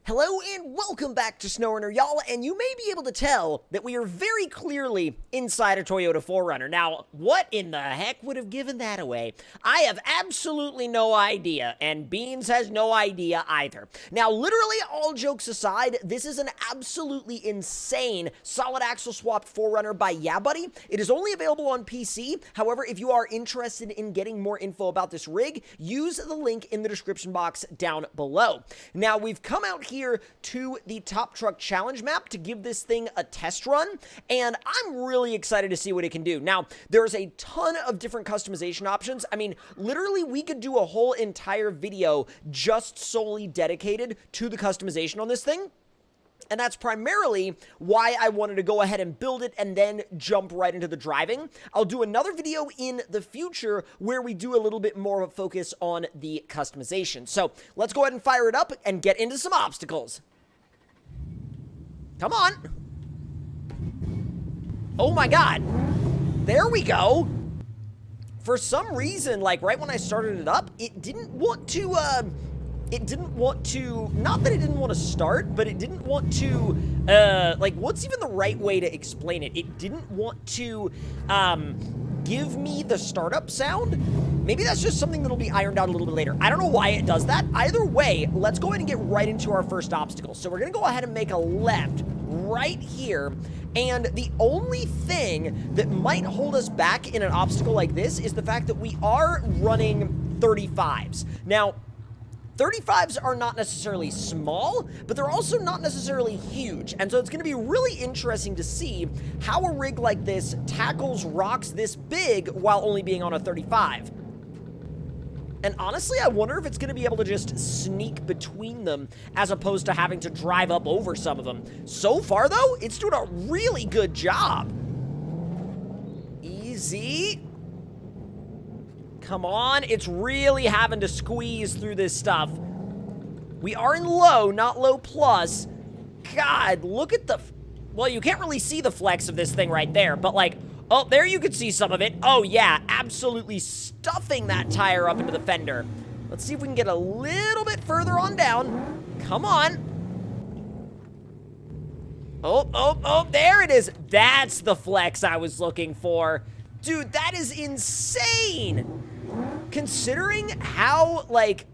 Hello and welcome back to SnowRunner, y'all, and you may be able to tell that we are very clearly inside a Toyota 4Runner. Now, what in the heck would have given that away? I have absolutely no idea, and Beans has no idea either. Now, literally, all jokes aside, this is an absolutely insane solid axle swapped 4Runner by Yeah Buddy. It is only available on PC. However, if you are interested in getting more info about this rig, use the link in the description box down below. Now, we've come out here to the Top Truck Challenge map to give this thing a test run, and I'm really excited to see what it can do. Now, there's a ton of different customization options. I mean, literally, we could do a whole entire video just solely dedicated to the customization on this thing. And that's primarily why I wanted to go ahead and build it and then jump right into the driving. I'll do another video in the future where we do a little bit more of a focus on the customization. So let's go ahead and fire it up and get into some obstacles. Come on. Oh my God. There we go. For some reason, like right when I started it up, it didn't want to, not that it didn't want to start, but it didn't want to, like, what's even the right way to explain it? It didn't want to, give me the startup sound. Maybe that's just something that'll be ironed out a little bit later. I don't know why it does that. Either way, let's go ahead and get right into our first obstacle. So we're gonna go ahead and make a left right here. And the only thing that might hold us back in an obstacle like this is the fact that we are running 35s. Now, 35s are not necessarily small, but they're also not necessarily huge. And so it's going to be really interesting to see how a rig like this tackles rocks this big while only being on a 35. And honestly, I wonder if it's going to be able to just sneak between them as opposed to having to drive up over some of them. So far, though, it's doing a really good job. Easy. Come on, it's really having to squeeze through this stuff. We are in low, not low plus. God, look at the... Well, you can't really see the flex of this thing right there, but like... Oh, there you can see some of it. Oh, yeah, absolutely stuffing that tire up into the fender. Let's see if we can get a little bit further on down. Come on. Oh, there it is. That's the flex I was looking for. Dude, that is insane. Considering how, like,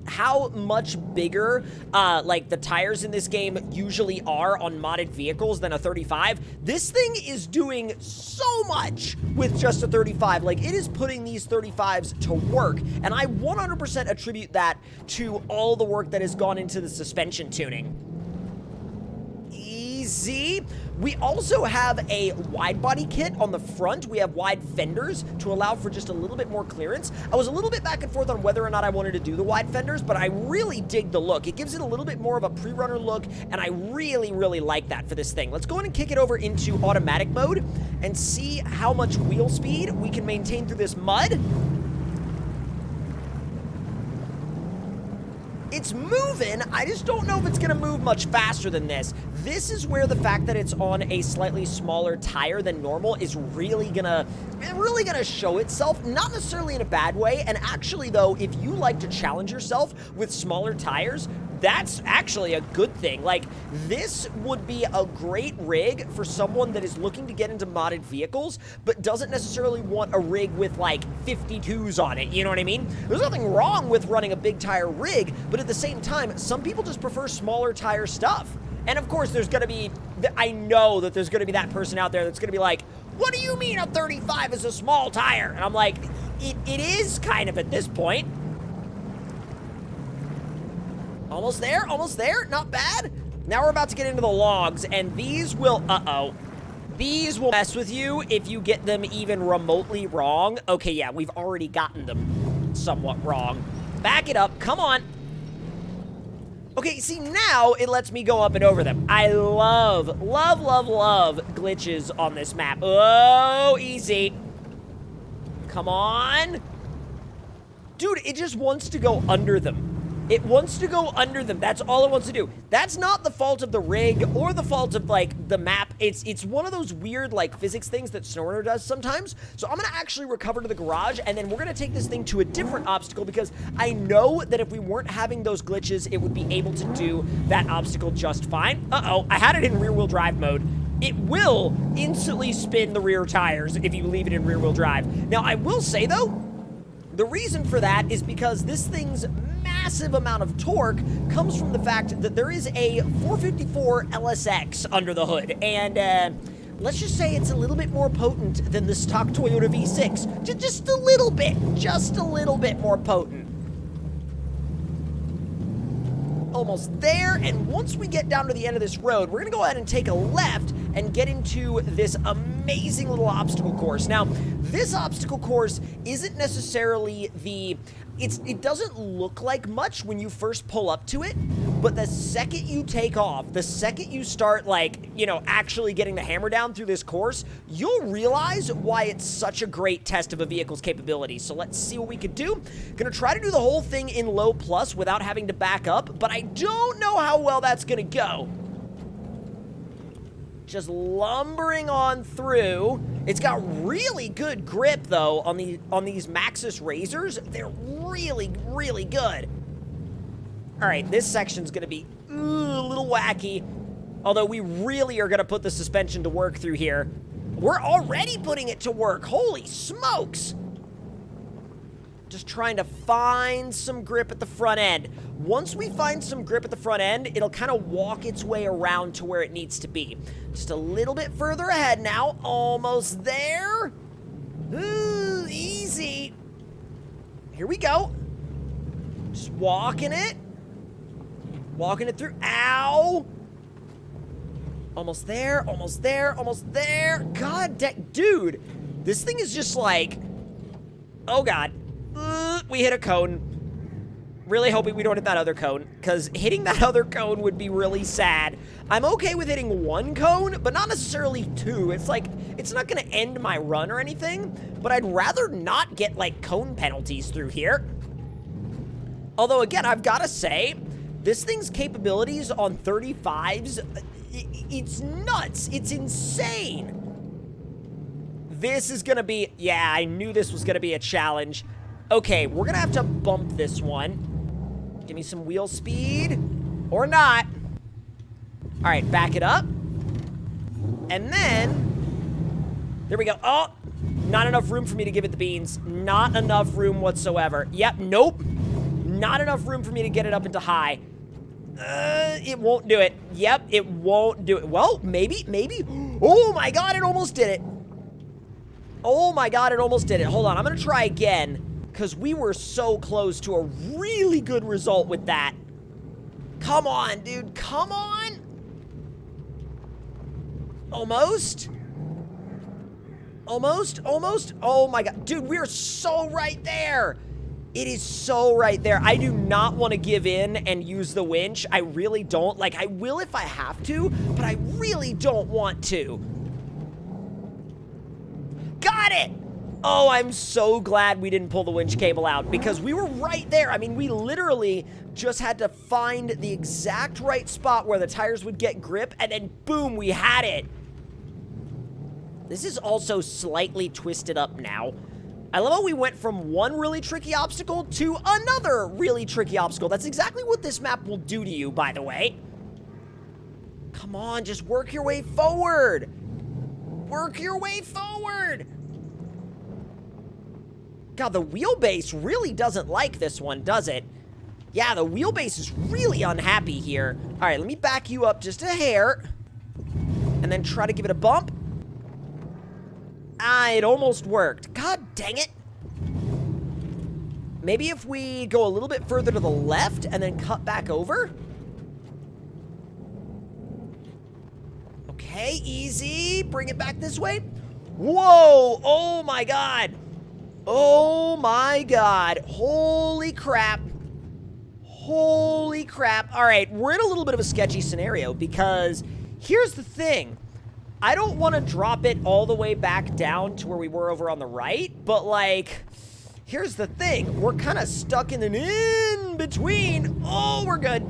how much bigger, like, the tires in this game usually are on modded vehicles than a 35, this thing is doing so much with just a 35. Like, it is putting these 35s to work, and I 100% attribute that to all the work that has gone into the suspension tuning. Easy. We also have a wide body kit on the front. We have wide fenders to allow for just a little bit more clearance. I was a little bit back and forth on whether or not I wanted to do the wide fenders, but I really dig the look. It gives it a little bit more of a pre-runner look, and I really, really like that for this thing. Let's go ahead and kick it over into automatic mode and see how much wheel speed we can maintain through this mud. It's moving, I just don't know if it's gonna move much faster than this. This is where the fact that it's on a slightly smaller tire than normal is really gonna show itself, not necessarily in a bad way. And actually though, if you like to challenge yourself with smaller tires, that's actually a good thing. Like, this would be a great rig for someone that is looking to get into modded vehicles, but doesn't necessarily want a rig with, like, 52s on it, you know what I mean? There's nothing wrong with running a big tire rig, but at the same time, some people just prefer smaller tire stuff. And of course, there's gonna be, I know that there's gonna be that person out there that's gonna be like, what do you mean a 35 is a small tire? And I'm like, it is kind of at this point. Almost there, not bad. Now we're about to get into the logs, and these will, these will mess with you if you get them even remotely wrong. Okay, yeah, we've already gotten them somewhat wrong. Back it up, come on. Okay, see, now it lets me go up and over them. I love glitches on this map. Oh, easy. Come on. Dude, it just wants to go under them. It wants to go under them. That's all it wants to do. That's not the fault of the rig or the fault of, like, the map. It's one of those weird, like, physics things that SnowRunner does sometimes. So I'm going to actually recover to the garage, and then we're going to take this thing to a different obstacle because I know that if we weren't having those glitches, it would be able to do that obstacle just fine. Uh-oh, I had it in rear-wheel drive mode. It will instantly spin the rear tires if you leave it in rear-wheel drive. Now, I will say, though, the reason for that is because this thing's massive amount of torque comes from the fact that there is a 454 LSX under the hood, and let's just say it's a little bit more potent than the stock Toyota V6. Just a little bit more potent. Almost there, and once we get down to the end of this road, we're gonna go ahead and take a left and get into this amazing little obstacle course. Now, this obstacle course isn't necessarily it doesn't look like much when you first pull up to it, but the second you take off, the second you start, like, you know, actually getting the hammer down through this course, you'll realize why it's such a great test of a vehicle's capabilities. So let's see what we could do. Gonna try to do the whole thing in low plus without having to back up, but I don't know how well that's gonna go. Just lumbering on through. It's got really good grip, though, on these Maxxis Razors. They're really, really good. All right, this section's gonna be a little wacky, although we really are gonna put the suspension to work through here. We're already putting it to work. Holy smokes. Just trying to find some grip at the front end. Once we find some grip at the front end, it'll kind of walk its way around to where it needs to be. Just a little bit further ahead now. Almost there. Ooh, easy. Here we go. Just walking it. Walking it through. Ow. Almost there, almost there, almost there. God, dude. This thing is just like... Oh, God. We hit a cone. Really hoping we don't hit that other cone, because hitting that other cone would be really sad. I'm okay with hitting one cone, but not necessarily two. It's like, it's not going to end my run or anything, but I'd rather not get, like, cone penalties through here. Although, again, I've got to say, this thing's capabilities on 35s, it's nuts. It's insane. This is going to be, yeah, I knew this was going to be a challenge. Okay, we're going to have to bump this one. Give me some wheel speed. Or not. All right, back it up. And then, there we go. Oh, not enough room for me to give it the beans. Not enough room whatsoever. Yep, nope. Not enough room for me to get it up into high. It won't do it. Yep, it won't do it. Well, maybe. Oh my God, it almost did it. Oh my God, it almost did it. Hold on, I'm gonna try again, because we were so close to a really good result with that. Come on, dude, come on. Almost. Almost. Oh my God, dude, we're so right there. It is so right there. I do not want to give in and use the winch. I really don't. Like, I will if I have to, but I really don't want to. Got it! Oh, I'm so glad we didn't pull the winch cable out, because we were right there. I mean, we literally just had to find the exact right spot where the tires would get grip, and then boom, we had it. This is also slightly twisted up now. I love how we went from one really tricky obstacle to another really tricky obstacle. That's exactly what this map will do to you, by the way. Come on, just work your way forward. Work your way forward. God, the wheelbase really doesn't like this one, does it? Yeah, the wheelbase is really unhappy here. All right, let me back you up just a hair. And then try to give it a bump. Ah, it almost worked. God dang it. Maybe if we go a little bit further to the left and then cut back over. Okay, easy. Bring it back this way. Whoa! Oh my God! Oh my God! Holy crap! Holy crap! All right, we're in a little bit of a sketchy scenario because here's the thing. I don't want to drop it all the way back down to where we were over on the right, but like, here's the thing. We're kind of stuck in an in between. Oh, we're good.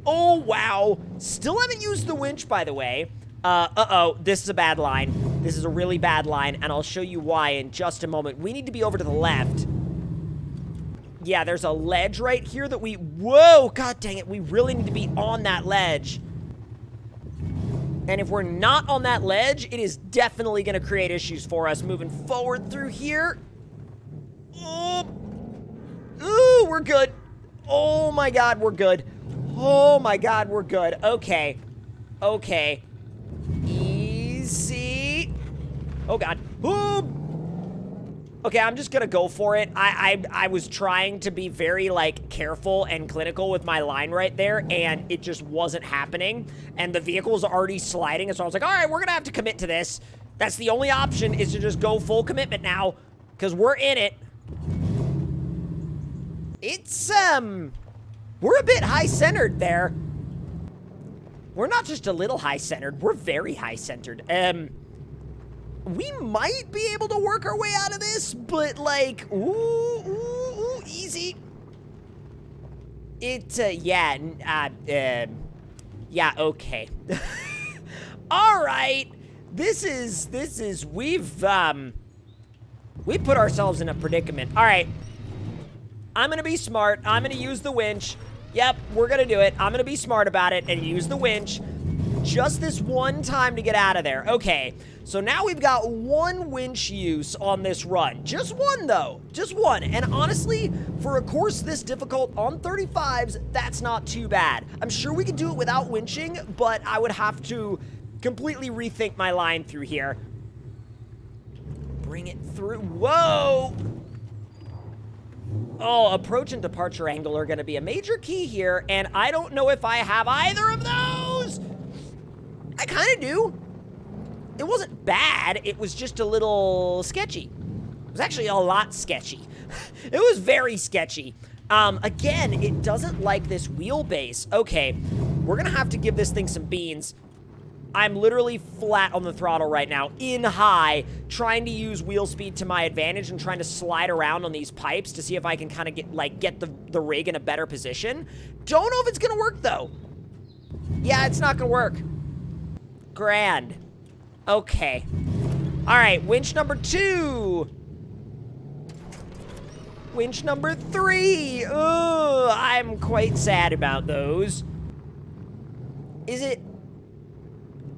Oh, wow. Still haven't used the winch, by the way. Uh-oh, this is a bad line. This is a really bad line, and I'll show you why in just a moment. We need to be over to the left. Yeah, there's a ledge right here that we... Whoa, god dang it. We really need to be on that ledge. And if we're not on that ledge, it is definitely going to create issues for us moving forward through here. Oh. Ooh, we're good. Oh my god, we're good. Oh my god, we're good. Okay. Okay. Easy. Oh god. Ooh. Okay, I'm just gonna go for it. I was trying to be very, like, careful and clinical with my line right there, and it just wasn't happening. And the vehicle's already sliding, and so I was like, all right, we're gonna have to commit to this. That's the only option, is to just go full commitment now, because we're in it. It's, we're a bit high-centered there. We're not just a little high-centered, we're very high-centered. We might be able to work our way out of this, but like, ooh, easy. Yeah, okay. All right, we put ourselves in a predicament. All right, I'm gonna be smart. I'm gonna use the winch. Yep, we're gonna do it. I'm gonna be smart about it and use the winch just this one time to get out of there. Okay. So now we've got one winch use on this run. Just one, though. Just one. And honestly, for a course this difficult on 35s, that's not too bad. I'm sure we could do it without winching, but I would have to completely rethink my line through here. Bring it through. Whoa! Oh, approach and departure angle are going to be a major key here, and I don't know if I have either of those. I kind of do. It wasn't bad, it was just a little sketchy. It was actually a lot sketchy. It was very sketchy. Again, it doesn't like this wheelbase. Okay, we're gonna have to give this thing some beans. I'm literally flat on the throttle right now, in high, trying to use wheel speed to my advantage and trying to slide around on these pipes to see if I can kind of get the rig in a better position. Don't know if it's gonna work, though. Yeah, it's not gonna work. Grand. Okay. All right, winch number 2. Winch number 3. Ugh, I'm quite sad about those. Is it?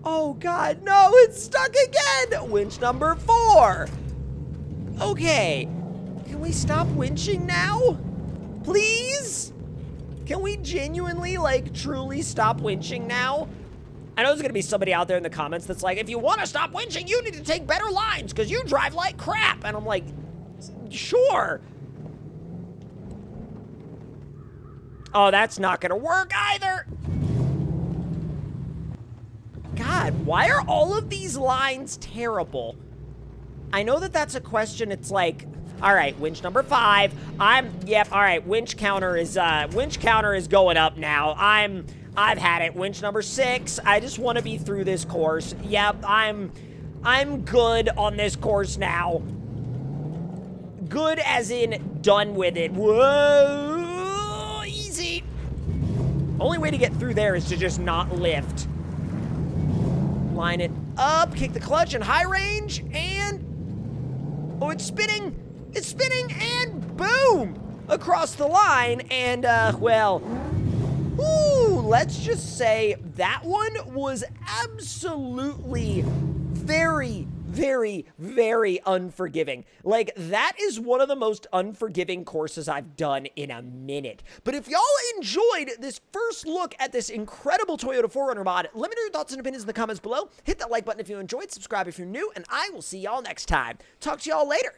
Oh, God, no, it's stuck again. Winch number 4. Okay. Can we stop winching now? Please? Can we genuinely, like, truly stop winching now? I know there's gonna be somebody out there in the comments that's like, if you want to stop winching, you need to take better lines because you drive like crap. And I'm like, sure. Oh, that's not gonna work either. God, why are all of these lines terrible? I know that that's a question. It's like, all right, winch number 5. Yep, all right, winch counter is going up now. I've had it. Winch number 6. I just want to be through this course. Yep, I'm good on this course now. Good as in done with it. Whoa, easy. Only way to get through there is to just not lift. Line it up, kick the clutch in high range, and oh, it's spinning. It's spinning, and boom, across the line, and well. Ooh, let's just say that one was absolutely very, very, very unforgiving. Like, that is one of the most unforgiving courses I've done in a minute. But if y'all enjoyed this first look at this incredible Toyota 4Runner mod, let me know your thoughts and opinions in the comments below. Hit that like button if you enjoyed, subscribe if you're new, and I will see y'all next time. Talk to y'all later.